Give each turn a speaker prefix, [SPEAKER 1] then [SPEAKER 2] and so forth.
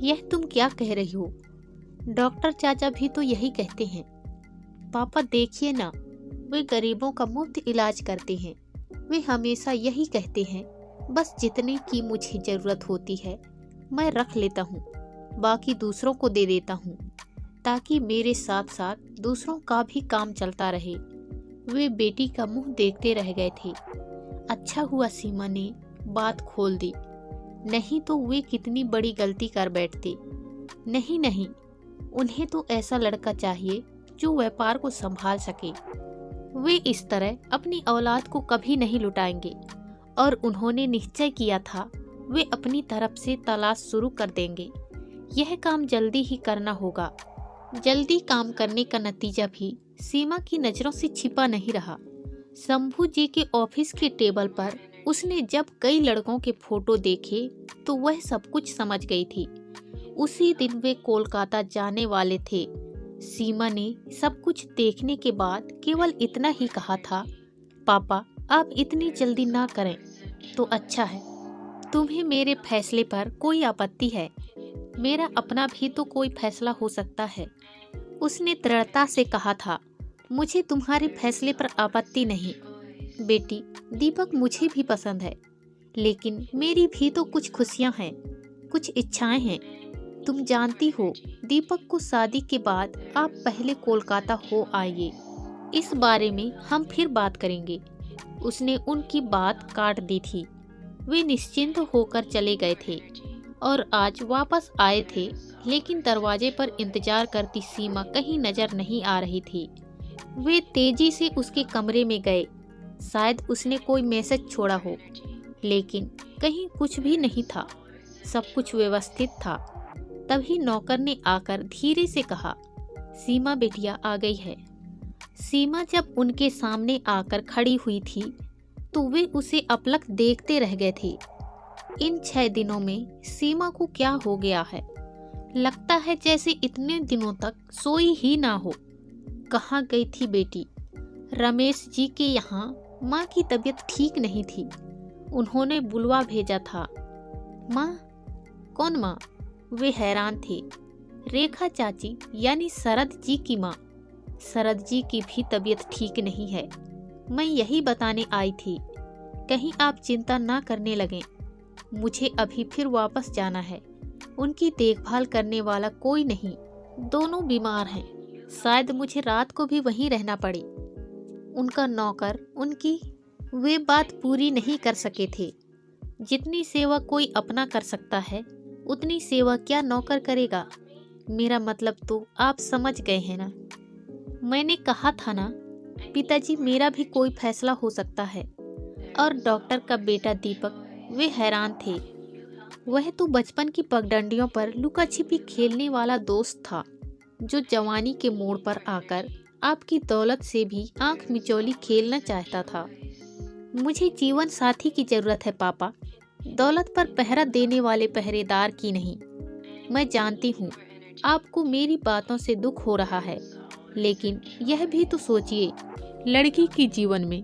[SPEAKER 1] यह तुम क्या कह रही हो? डॉक्टर चाचा भी तो यही कहते हैं। पापा देखिए ना, वे गरीबों का मुफ्त इलाज करते हैं। वे हमेशा यही कहते हैं, बस जितने की मुझे जरूरत होती है मैं रख लेता हूँ, बाकी दूसरों को दे देता हूँ, ताकि मेरे साथ साथ दूसरों का भी काम चलता रहे। वे बेटी का मुंह देखते रह गए थे। अच्छा हुआ सीमा ने बात खोल दी, नहीं तो वे कितनी बड़ी गलती कर बैठते। नहीं नहीं, उन्हें तो ऐसा लड़का चाहिए जो व्यापार को संभाल सके। वे इस तरह अपनी औलाद को कभी नहीं लुटाएंगे और उन्होंने निश्चय किया था वे अपनी तरफ से तलाश शुरू कर देंगे। यह काम जल्दी ही करना होगा। जल्दी काम करने का नतीजा भी सीमा की नजरों से छिपा नहीं रहा। शंभू जी के ऑफिस के टेबल पर उसने जब कई लड़कों के फोटो देखे तो वह सब कुछ समझ गई थी। उसी दिन वे कोलकाता जाने वाले थे। सीमा ने सब कुछ देखने के बाद केवल इतना ही कहा था, पापा आप इतनी जल्दी ना करें तो अच्छा है। तुम्हें मेरे फैसले पर कोई आपत्ति है? मेरा अपना भी तो कोई फैसला हो सकता है। उसने दृढ़ता से कहा था, मुझे तुम्हारे फैसले पर आपत्ति नहीं। बेटी, दीपक मुझे भी पसंद है, लेकिन मेरी भी तो कुछ खुशियां हैं, कुछ इच्छाएं हैं। तुम जानती हो, दीपक को शादी के बाद आप पहले कोलकाता हो आइए, इस बारे में हम फिर बात करेंगे। उसने उनकी बात काट दी थी। वे निश्चिंत होकर चले गए थे और आज वापस आए थे, लेकिन दरवाजे पर इंतजार करती सीमा कहीं नजर नहीं आ रही थी। वे तेजी से उसके कमरे में गए। शायद उसने कोई मैसेज छोड़ा हो, लेकिन कहीं कुछ भी नहीं था। सब कुछ व्यवस्थित था। तभी नौकर ने आकर धीरे से कहा, सीमा बेटिया आ गई है। सीमा जब उनके सामने आकर खड़ी हुई थी तो वे उसे अपलक देखते रह गए थे। इन 6 दिनों में सीमा को क्या हो गया है? लगता है जैसे इतने दिनों तक सोई ही ना हो। कहाँ गई थी बेटी? रमेश जी के यहाँ माँ की तबीयत ठीक नहीं थी, उन्होंने बुलवा भेजा था। माँ? कौन माँ? वे हैरान थे। रेखा चाची यानी शरद जी की माँ। शरद जी की भी तबीयत ठीक नहीं है। मैं यही बताने आई थी, कहीं आप चिंता ना करने लगें। मुझे अभी फिर वापस जाना है। उनकी देखभाल करने वाला कोई नहीं, दोनों बीमार हैं। शायद मुझे रात को भी वहीं रहना पड़े। उनका नौकर वे बात पूरी नहीं कर सके थे। जितनी सेवा कोई अपना कर सकता है, उतनी सेवा क्या नौकर करेगा? मेरा मतलब तो आप समझ गए हैं ना। मैंने कहा था ना, पिताजी मेरा भी कोई फैसला हो सकता है। और डॉक्टर का बेटा दीपक, वे हैरान थे। वह तो बचपन की पगडंडियों पर लुका छिपी खेलने वाला दोस्त था, जो जवानी के मोड़ पर आकर आपकी दौलत से भी आंख मिचौली खेलना चाहता था। मुझे जीवन साथी की जरूरत है पापा, दौलत पर पहरा देने वाले पहरेदार की नहीं। मैं जानती हूँ आपको मेरी बातों से दुख हो रहा है, लेकिन यह भी तो सोचिए, लड़की के जीवन में